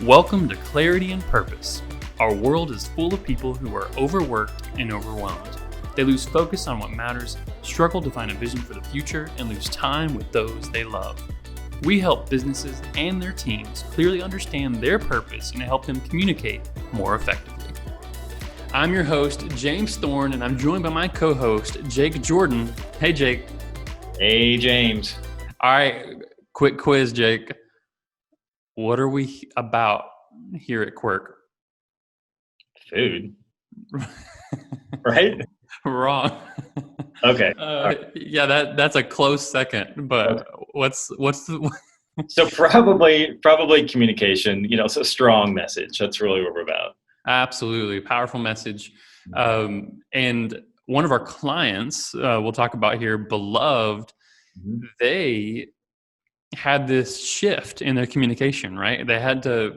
Welcome to Clarity and Purpose. Our world is full of people who are overworked and overwhelmed. They lose focus on what matters, struggle to find a vision for the future, and lose time with those they love. We help businesses and their teams clearly understand their purpose and help them communicate more effectively. I'm your host, James Thorne, and I'm joined by my co-host, Jake Jordan. Hey, Jake. Hey, James. All right, quick quiz, Jake. What are we about here at Quirk? Food. Right? Wrong. Okay. Yeah, that's a close second. But okay. what's the? So probably communication. So strong message. That's really what we're about. Absolutely, powerful message. And one of our clients, we'll talk about here, Beloved. Mm-hmm. They had this shift in their communication, right? They're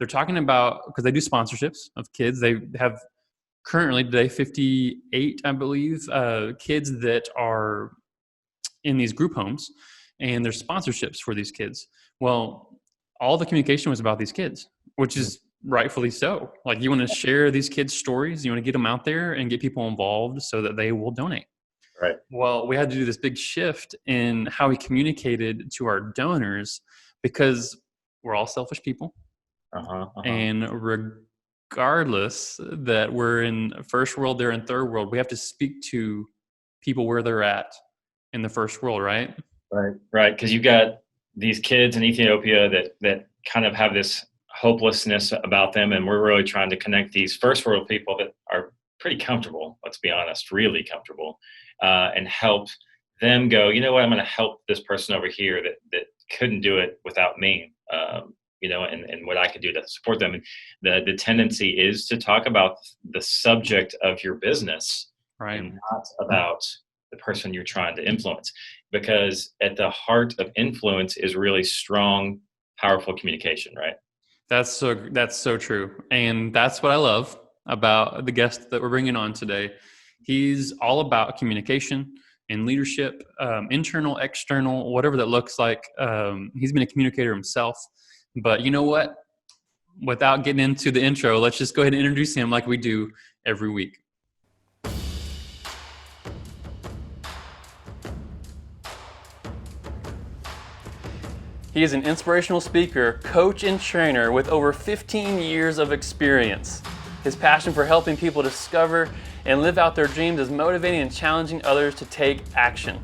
talking about, because they do sponsorships of kids. They have currently today 58, I believe, kids that are in these group homes, and there's sponsorships for these kids. Well, all the communication was about these kids, which is rightfully so. Like, you want to share these kids' stories, you want to get them out there and get people involved so that they will donate. Right. Well, we had to do this big shift in how we communicated to our donors, because we're all selfish people. And regardless that we're in first world, they're in third world, we have to speak to people where they're at in the first world, right? Right. Because you've got these kids in Ethiopia that kind of have this hopelessness about them, and we're really trying to connect these first world people that are pretty comfortable, let's be honest, really comfortable, and help them go, you know what, I'm going to help this person over here that couldn't do it without me, and what I could do to support them. And the tendency is to talk about the subject of your business, right, and not about the person you're trying to influence, because at the heart of influence is really strong, powerful communication, right? That's so true. And that's what I love about the guest that we're bringing on today. He's all about communication and leadership, internal, external, whatever that looks like. He's been a communicator himself. But you know what? Without getting into the intro, let's just go ahead and introduce him like we do every week. He is an inspirational speaker, coach, and trainer with over 15 years of experience. His passion for helping people discover and live out their dreams is motivating and challenging others to take action.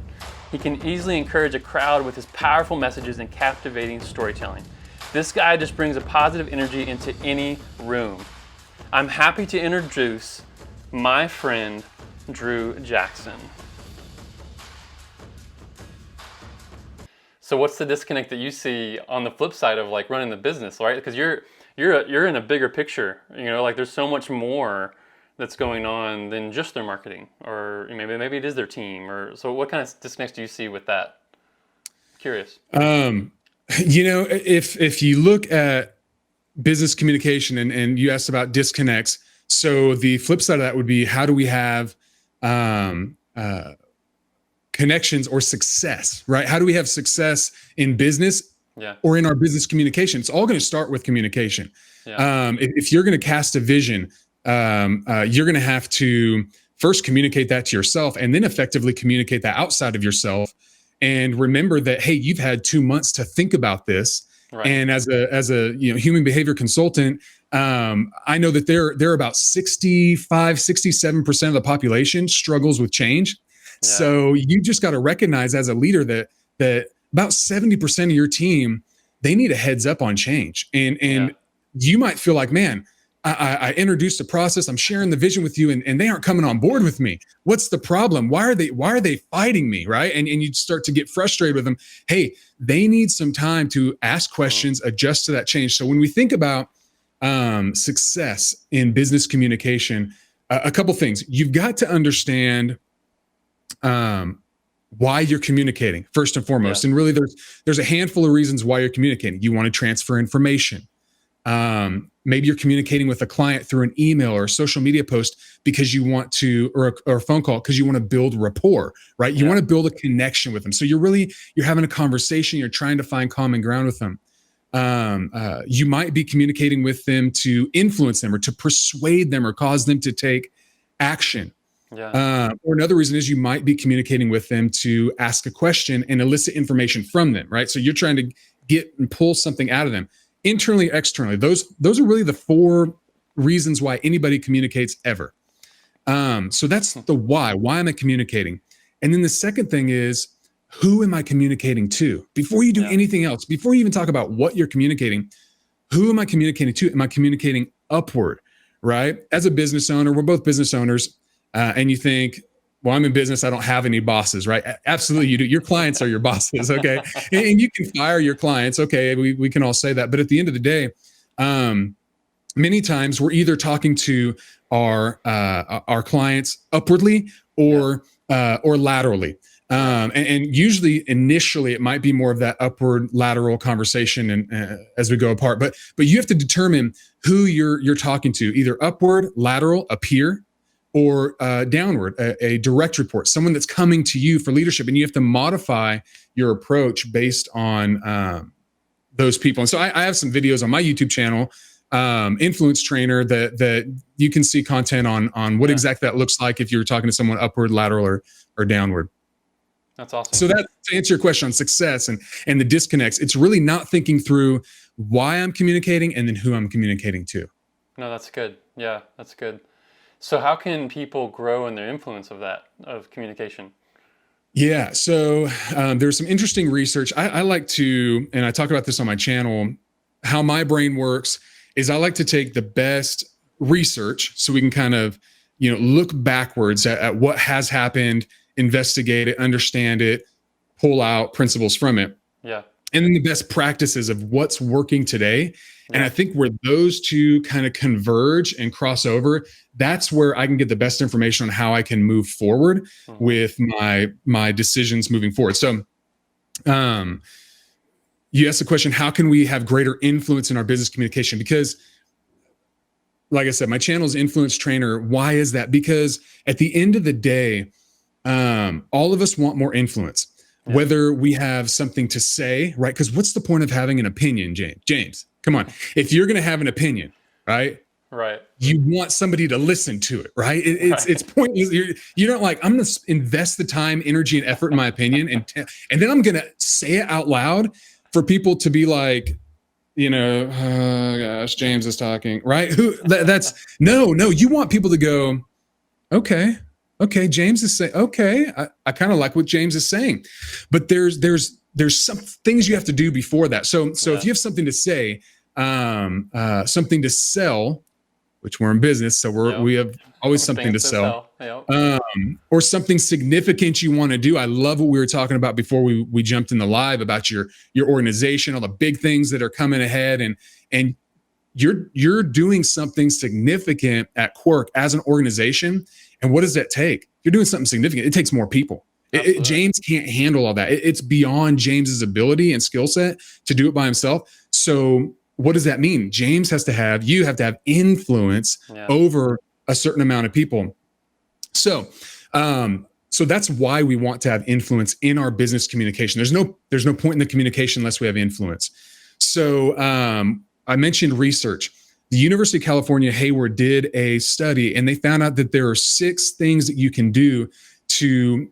He can easily encourage a crowd with his powerful messages and captivating storytelling. This guy just brings a positive energy into any room. I'm happy to introduce my friend, Drew Jackson. So what's the disconnect that you see on the flip side of like running the business, right? Because you're in a bigger picture, like there's so much more that's going on than just their marketing, or maybe it is their team, or so. What kind of disconnects do you see with that? Curious. If you look at business communication and you asked about disconnects, so the flip side of that would be, how do we have connections or success, right? How do we have success in business or in our business communication? It's all going to start with communication. Yeah. If you're going to cast a vision, you're going to have to first communicate that to yourself, and then effectively communicate that outside of yourself. And remember that, hey, you've had 2 months to think about this. Right. And as a human behavior consultant, I know that there are about 67% of the population struggles with change. Yeah. So you just got to recognize as a leader that about 70% of your team, they need a heads up on change. And you might feel like, man, I introduced a process, I'm sharing the vision with you, and they aren't coming on board with me. What's the problem? Why are they fighting me, right? And you start to get frustrated with them. Hey, they need some time to ask questions, adjust to that change. So when we think about success in business communication, a couple things. You've got to understand why you're communicating first and foremost. Yeah. And really there's a handful of reasons why you're communicating. You want to transfer information. Maybe you're communicating with a client through an email or a social media post because you want to, or a phone call because you want to build rapport, right? You want to build a connection with them. So you're having a conversation. You're trying to find common ground with them. You might be communicating with them to influence them or to persuade them or cause them to take action. Yeah. Or another reason is you might be communicating with them to ask a question and elicit information from them, right? So you're trying to get and pull something out of them, internally, externally. Those are really the 4 reasons why anybody communicates ever. So that's the why. Why am I communicating? And then the second thing is, who am I communicating to? Before you do anything else, before you even talk about what you're communicating, who am I communicating to? Am I communicating upward, right? As a business owner, we're both business owners, and you think, well, I'm in business, I don't have any bosses, right? Absolutely, you do. Your clients are your bosses, okay? And you can fire your clients, okay? We can all say that. But at the end of the day, many times we're either talking to our clients upwardly or laterally. And usually initially it might be more of that upward lateral conversation and as we go apart, but you have to determine who you're talking to, either upward, lateral, a peer, or downward, a direct report, someone that's coming to you for leadership, and you have to modify your approach based on those people. And so I have some videos on my YouTube channel, Influence Trainer, that you can see content on what exactly that looks like if you're talking to someone upward, lateral, or downward. That's awesome. So that, to answer your question on success and the disconnects, it's really not thinking through why I'm communicating and then who I'm communicating to. No, that's good. Yeah, that's good. So how can people grow in their influence of communication? Yeah, so there's some interesting research. I like to, and I talk about this on my channel, how my brain works is I like to take the best research so we can kind of, look backwards at what has happened, investigate it, understand it, pull out principles from it. Yeah. And then the best practices of what's working today. And I think where those two kind of converge and cross over, that's where I can get the best information on how I can move forward with my decisions moving forward. So you asked the question, how can we have greater influence in our business communication? Because like I said, my channel is Influence Trainer. Why is that? Because at the end of the day, all of us want more influence, whether we have something to say, right? Because what's the point of having an opinion, James? Come on. If you're going to have an opinion, right? Right. You want somebody to listen to it, right? It's pointless. You're not like, I'm going to invest the time, energy, and effort in my opinion, and then I'm going to say it out loud for people to be like, oh gosh, James is talking, right? That's no. You want people to go, okay, James is saying, okay, I kind of like what James is saying, but there's some things you have to do before that. So if you have something to say, something to sell, which we're in business, so we have always something to sell, or something significant you want to do. I love what we were talking about before we jumped in the live about your organization, all the big things that are coming ahead, and you're doing something significant at Quirk as an organization. And what does that take? You're doing something significant. It takes more people. James can't handle all that. It's beyond James's ability and skill set to do it by himself. So what does that mean? You have to have influence over a certain amount of people. So that's why we want to have influence in our business communication. There's no point in the communication unless we have influence. So I mentioned research. The University of California, Hayward did a study, and they found out that there are 6 things that you can do to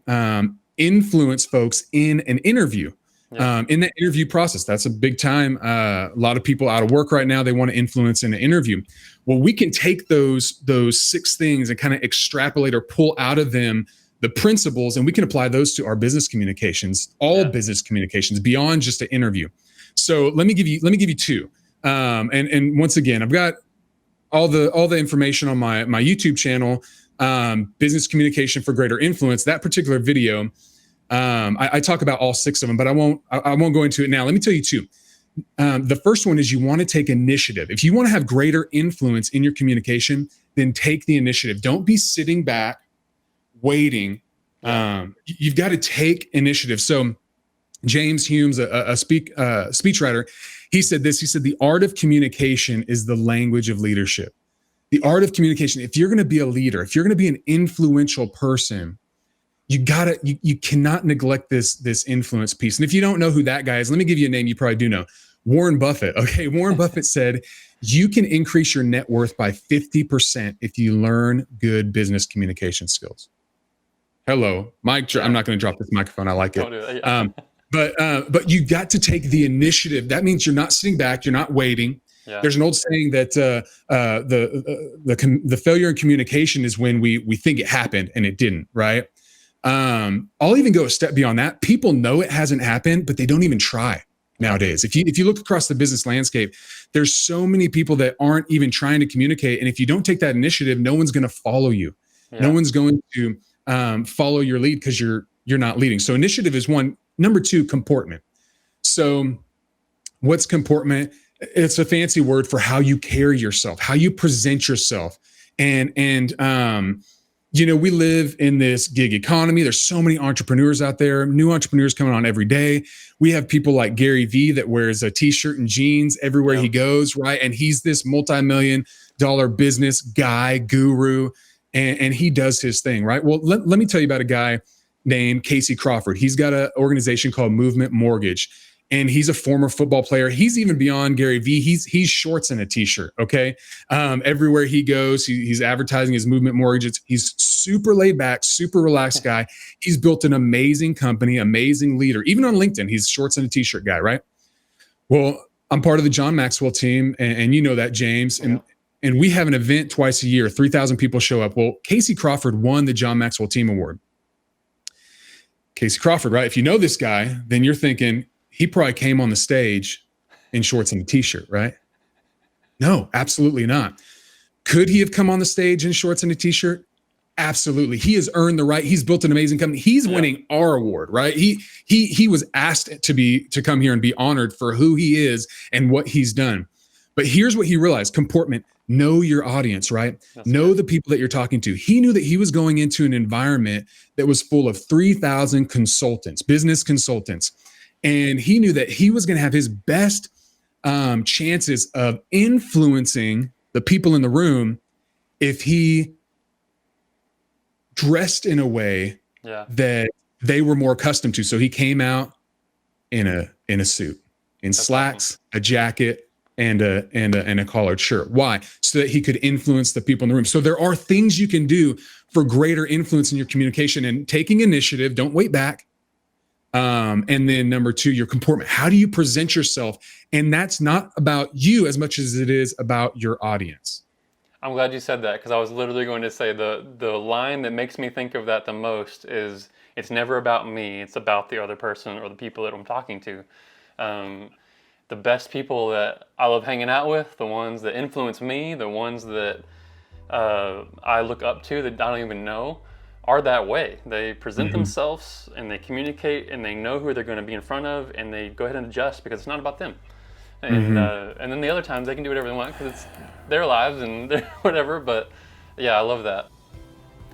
influence folks in an interview. In the interview process, that's a big time. A lot of people out of work right now, they want to influence in an interview. Well, we can take those 6 things and kind of extrapolate or pull out of them the principles, and we can apply those to our business communications, business communications beyond just an interview. So let me give you 2. And once again, I've got all the information on my YouTube channel, Business Communication for Greater Influence. That particular video, I talk about all 6 of them, but I won't go into it now. Let me tell you 2. The first one is you want to take initiative. If you want to have greater influence in your communication, then take the initiative. Don't be sitting back waiting. You've got to take initiative. So James Humes, a speechwriter, he said this. He said, the art of communication is the language of leadership. The art of communication. If you're going to be a leader, if you're going to be an influential person, you cannot neglect this influence piece. And if you don't know who that guy is, let me give you a name you probably do know. Warren Buffett. Okay. Warren Buffett said, you can increase your net worth by 50% if you learn good business communication skills. Hello, Mike. I'm not going to drop this microphone. I like it. Don't do that. Yeah. But you got to take the initiative. That means you're not sitting back. You're not waiting. Yeah. There's an old saying that the failure in communication is when we think it happened and it didn't, right? I'll even go a step beyond that. People know it hasn't happened, but they don't even try nowadays. If you look across the business landscape, there's so many people that aren't even trying to communicate. And if you don't take that initiative, no one's going to follow you. Yeah. No one's going to follow your lead because you're not leading. So initiative is one. Number two, comportment. So what's comportment? It's a fancy word for how you carry yourself, how you present yourself. And we live in this gig economy. There's so many entrepreneurs out there, new entrepreneurs coming on every day. We have people like Gary Vee that wears a t-shirt and jeans everywhere he goes, right? And he's this multi-million-dollar business guy, guru, and he does his thing, right? Well, let me tell you about a guy named Casey Crawford. He's got an organization called Movement Mortgage, and he's a former football player. He's even beyond Gary Vee. He's shorts and a t-shirt. Okay. Everywhere he goes, he's advertising his Movement Mortgage. He's super laid back, super relaxed guy. He's built an amazing company, amazing leader. Even on LinkedIn, he's shorts and a t-shirt guy, right? Well, I'm part of the John Maxwell team, and you know that, James. And we have an event twice a year. 3,000 people show up. Well, Casey Crawford won the John Maxwell Team Award. Casey Crawford, right? If you know this guy, then you're thinking he probably came on the stage in shorts and a t-shirt, right? No, absolutely not. Could he have come on the stage in shorts and a t-shirt? Absolutely. He has earned the right. He's built an amazing company. He's winning our award, right? He was asked to come here and be honored for who he is and what he's done. But here's what he realized: comportment. Know your audience, right? Know the people that you're talking to. He knew that he was going into an environment that was full of 3,000 consultants, business consultants. And he knew that he was going to have his best chances of influencing the people in the room if he dressed in a way that they were more accustomed to. So he came out in a suit, in slacks, a jacket, and a collared shirt. Why? So that he could influence the people in the room. So there are things you can do for greater influence in your communication and taking initiative. Don't wait back. And then number two, your comportment. How do you present yourself? And that's not about you as much as it is about your audience. I'm glad you said that, because I was literally going to say the line that makes me think of that the most is, it's never about me. It's about the other person or the people that I'm talking to. The best people that I love hanging out with, the ones that influence me, the ones that I look up to that I don't even know, are that way. They present themselves and they communicate and they know who they're going to be in front of, and they go ahead and adjust because it's not about them. And then the other times they can do whatever they want because it's their lives and their whatever. But yeah, I love that.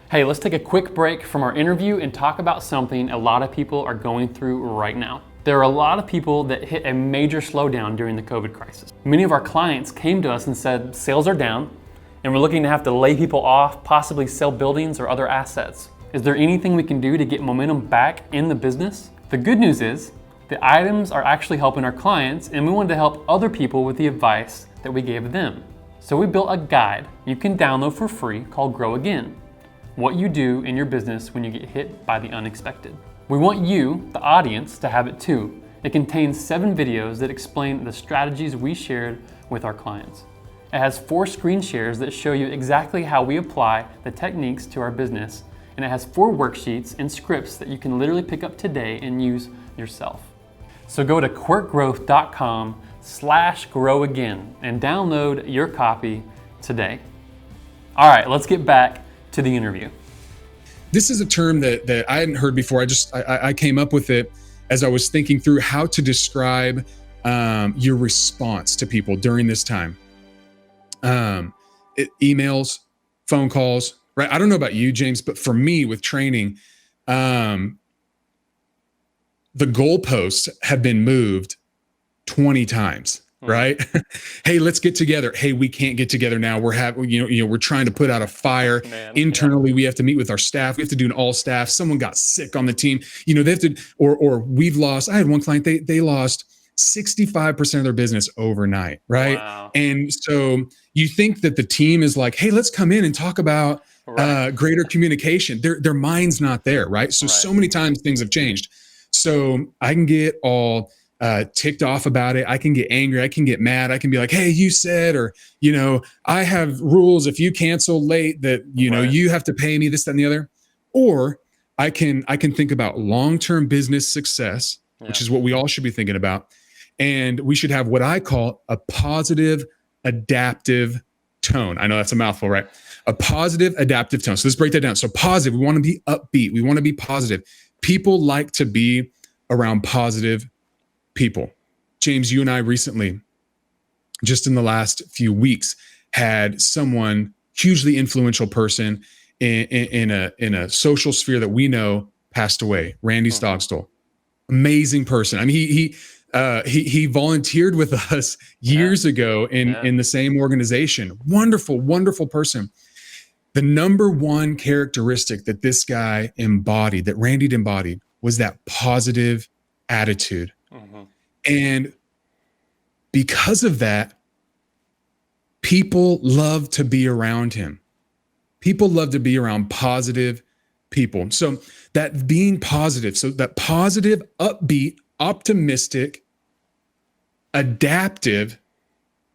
Hey, let's take a quick break from our interview and talk about something a lot of people are going through right now. There are a lot of people that hit a major slowdown during the COVID crisis. Many of our clients came to us and said sales are down and we're looking to have to lay people off, possibly sell buildings or other assets. Is there anything we can do to get momentum back in the business? The good news is the items are actually helping our clients, and we wanted to help other people with the advice that we gave them. So we built a guide you can download for free called Grow Again: What You Do in Your Business When You Get Hit by the Unexpected. We want you, the audience, to have it too. It contains 7 videos that explain the strategies we shared with our clients. It has 4 screen shares that show you exactly how we apply the techniques to our business, and it has 4 worksheets and scripts that you can literally pick up today and use yourself. So go to quirkgrowth.com/growagain and download your copy today. All right, let's get back to the interview. This is a term that I hadn't heard before. I came up with it as I was thinking through how to describe your response to people during this time. Emails, phone calls, right? I don't know about you, James, but for me with training, the goalposts have been moved 20 times, right? Hey, let's get together. Hey, we can't get together now. We're trying to put out a fire internally. We have to meet with our staff. We have to do an all staff. Someone got sick on the team. They have to, or we've lost. I had one client, they lost 65% of their business overnight, right? Wow. And so you think that the team is like, hey, let's come in and talk about greater communication. Their mind's not there, right? So many times things have changed. So I can get all ticked off about it. I can get angry. I can get mad. I can be like, hey, you said, or, I have rules. If you cancel late that, you have to pay me this, that, and the other. Or I can think about long-term business success, which is what we all should be thinking about. And we should have what I call a positive adaptive tone. I know that's a mouthful, right? A positive adaptive tone. So let's break that down. So positive, we want to be upbeat. We want to be positive. People like to be around positive people. James, you and I recently, just in the last few weeks, had someone, hugely influential person in a social sphere that we know, passed away. Randy Stogstall, amazing person. I mean, he volunteered with us years ago in the same organization. Wonderful, wonderful person. The number one characteristic that this guy embodied, that Randy embodied, was that positive attitude. And because of that, people love to be around him. People love to be around positive people. So that being positive, so that positive, upbeat, optimistic, adaptive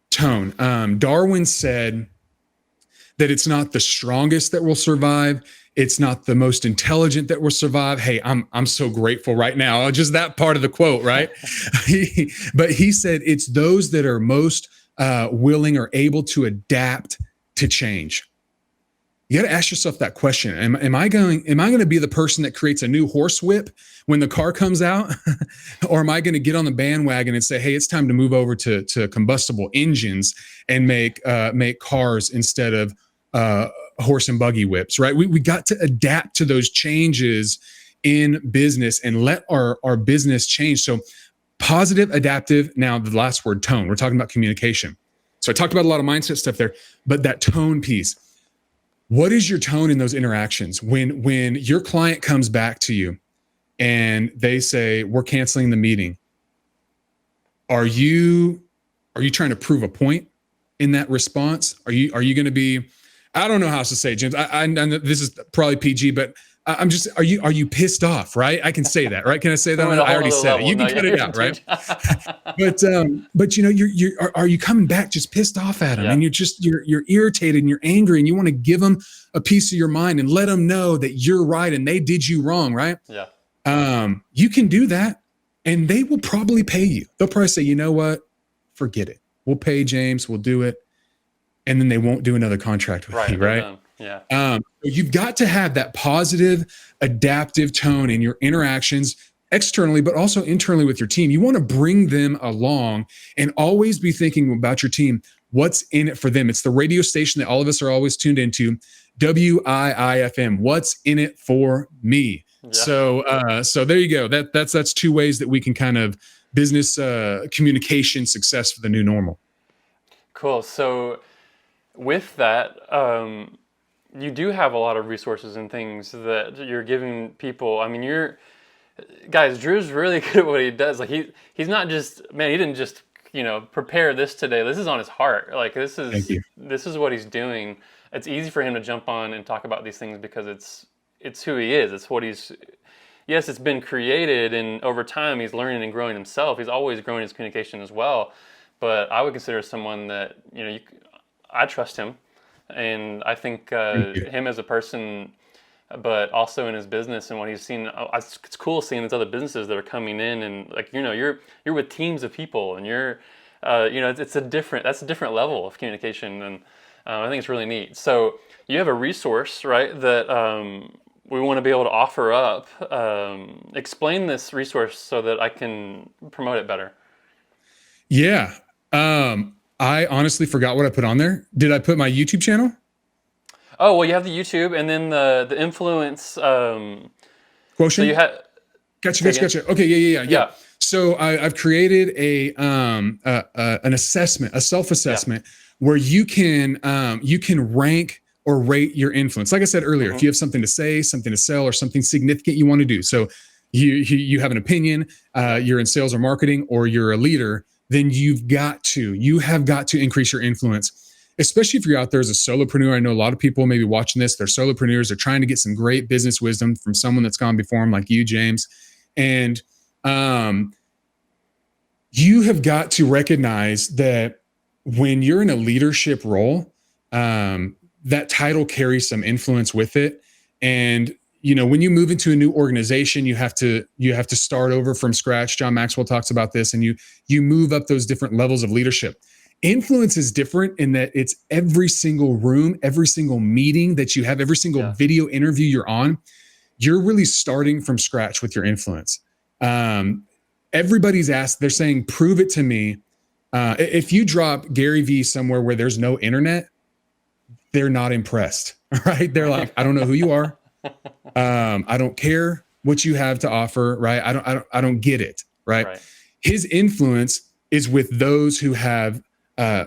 tone. Darwin said that it's not the strongest that will survive. It's not the most intelligent that will survive. Hey, I'm so grateful right now. Just that part of the quote, right? But he said it's those that are most willing or able to adapt to change. You got to ask yourself that question. Am I going to be the person that creates a new horsewhip when the car comes out? Or am I going to get on the bandwagon and say, hey, it's time to move over to combustible engines and make cars instead of horse and buggy whips, right? We got to adapt to those changes in business and let our business change. So positive, adaptive. Now the last word, tone. We're talking about communication. So I talked about a lot of mindset stuff there, but that tone piece. What is your tone in those interactions? When your client comes back to you and they say, we're canceling the meeting, are you trying to prove a point in that response? Are you going to be, I don't know how else to say, James. I this is probably PG, but I'm just, are you pissed off, right? I can say that, right? Can I say that? I already said it. You can cut it out, right? But are you coming back just pissed off at them, and you're irritated and you're angry and you want to give them a piece of your mind and let them know that you're right and they did you wrong, right? Yeah. You can do that, and they will probably pay you. They'll probably say, you know what? Forget it. We'll pay James. We'll do it, and then they won't do another contract with you, right? Yeah. You've got to have that positive, adaptive tone in your interactions externally, but also internally with your team. You want to bring them along and always be thinking about your team. What's in it for them? It's the radio station that all of us are always tuned into, WIIFM. What's in it for me? Yeah. So there you go. That's two ways that we can kind of business communication success for the new normal. Cool. So with that, you do have a lot of resources and things that you're giving people. I mean, guys, Drew's really good at what he does. Like he's not just, man, he didn't just, prepare this today. This is on his heart. Like this is what he's doing. It's easy for him to jump on and talk about these things because it's who he is. It's what yes, it's been created, and over time he's learning and growing himself. He's always growing his communication as well. But I would consider someone that, I trust him. And I think him as a person, but also in his business and what he's seen, it's cool seeing these other businesses that are coming in, and like you're with teams of people, and you're that's a different level of communication, and I think it's really neat. So you have a resource, right, that we want to be able to offer up. Explain this resource so that I can promote it better. Yeah. I honestly forgot what I put on there. Did I put my YouTube channel? Oh, well, you have the YouTube, and then the influence quotient. So you have Gotcha. Okay, yeah. So I've created an assessment, a self-assessment, where you can rank or rate your influence. Like I said earlier, if you have something to say, something to sell, or something significant you want to do. So you have an opinion, you're in sales or marketing, or you're a leader, then you have got to increase your influence, especially if you're out there as a solopreneur. I know a lot of people maybe watching this, they're solopreneurs, they're trying to get some great business wisdom from someone that's gone before them, like you, James. And you have got to recognize that when you're in a leadership role, that title carries some influence with it. And when you move into a new organization, you have to start over from scratch. John Maxwell talks about this, and you move up those different levels of leadership. Influence is different in that it's every single room, every single meeting that you have, every single video interview you're on. You're really starting from scratch with your influence. Everybody's asked, they're saying, prove it to me. If you drop Gary Vee somewhere where there's no internet, they're not impressed, right? They're like, I don't know who you are. I don't care what you have to offer, right? I don't get it, right? His influence is with those who have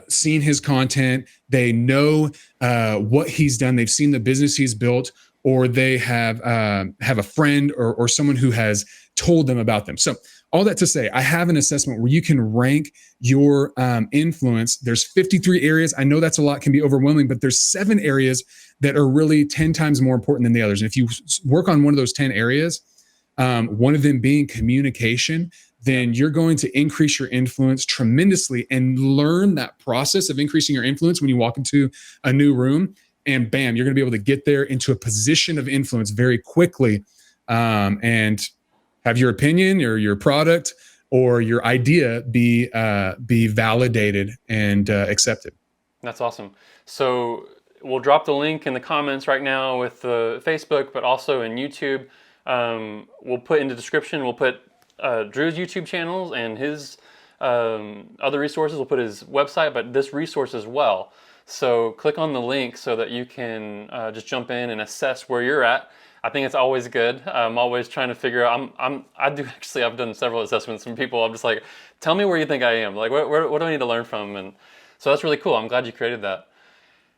seen his content. They know what he's done. They've seen the business he's built, or they have a friend or someone who has told them about them. So all that to say, I have an assessment where you can rank your influence. There's 53 areas. I know that's a lot, can be overwhelming, but there's 7 areas that are really 10 times more important than the others. And if you work on one of those 10 areas, one of them being communication, then you're going to increase your influence tremendously and learn that process of increasing your influence when you walk into a new room. And bam, you're going to be able to get there into a position of influence very quickly, and have your opinion or your product or your idea be validated and accepted. That's awesome. So we'll drop the link in the comments right now with Facebook, but also in YouTube. We'll put in the description, we'll put Drew's YouTube channels and his other resources. We'll put his website, but this resource as well. So click on the link so that you can just jump in and assess where you're at. I think it's always good. I'm always trying to figure out. I've done several assessments from people. I'm just like, tell me where you think I am. Like, what do I need to learn from? And so that's really cool. I'm glad you created that.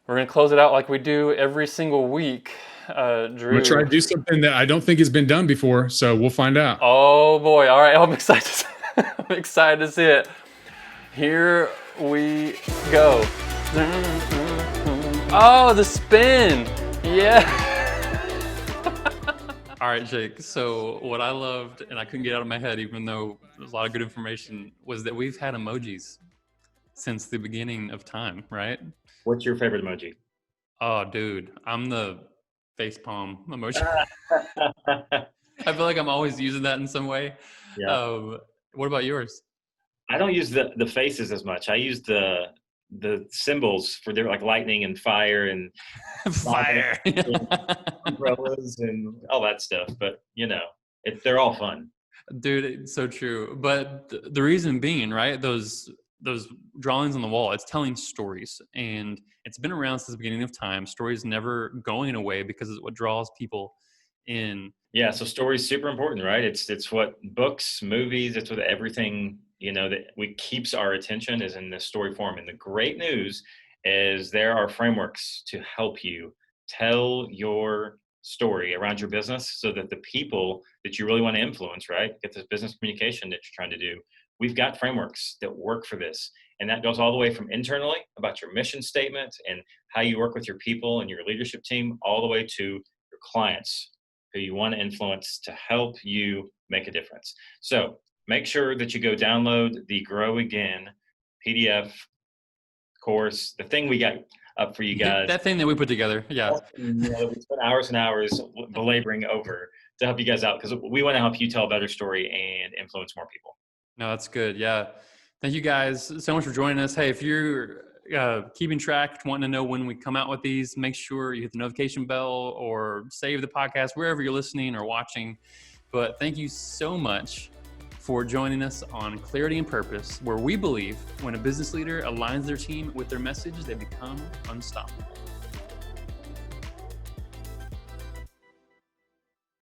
We're gonna close it out like we do every single week. Drew, I'm gonna try to do something that I don't think has been done before. So we'll find out. Oh boy! All right, I'm excited. I'm excited to see it. Here we go. Oh, the spin! Yeah. All right, Jake. So what I loved, and I couldn't get out of my head, even though there's a lot of good information, was that we've had emojis since the beginning of time, right? What's your favorite emoji? Oh, dude, I'm the facepalm emoji. I feel like I'm always using that in some way. Yeah. What about yours? I don't use the faces as much. I use the symbols for their like lightning and fire and fire, and umbrellas and all that stuff. But they're all fun. Dude, it's so true. But the reason being, right? Those drawings on the wall, it's telling stories, and it's been around since the beginning of time. Stories never going away because it's what draws people in. Yeah. So stories super important, right? It's what books, movies, it's what everything, that keeps our attention is in this story form. And the great news is there are frameworks to help you tell your story around your business so that the people that you really want to influence, right, get this business communication that you're trying to do. We've got frameworks that work for this. And that goes all the way from internally about your mission statement and how you work with your people and your leadership team, all the way to your clients who you want to influence to help you make a difference. So make sure that you go download the Grow Again PDF course, the thing we got up for you guys. That thing that we put together. Yeah. We spent hours and hours belaboring over to help you guys out because we want to help you tell a better story and influence more people. No, that's good. Yeah. Thank you guys so much for joining us. Hey, if you're keeping track, wanting to know when we come out with these, make sure you hit the notification bell or save the podcast wherever you're listening or watching. But thank you so much for joining us on Clarity and Purpose, where we believe when a business leader aligns their team with their message, they become unstoppable.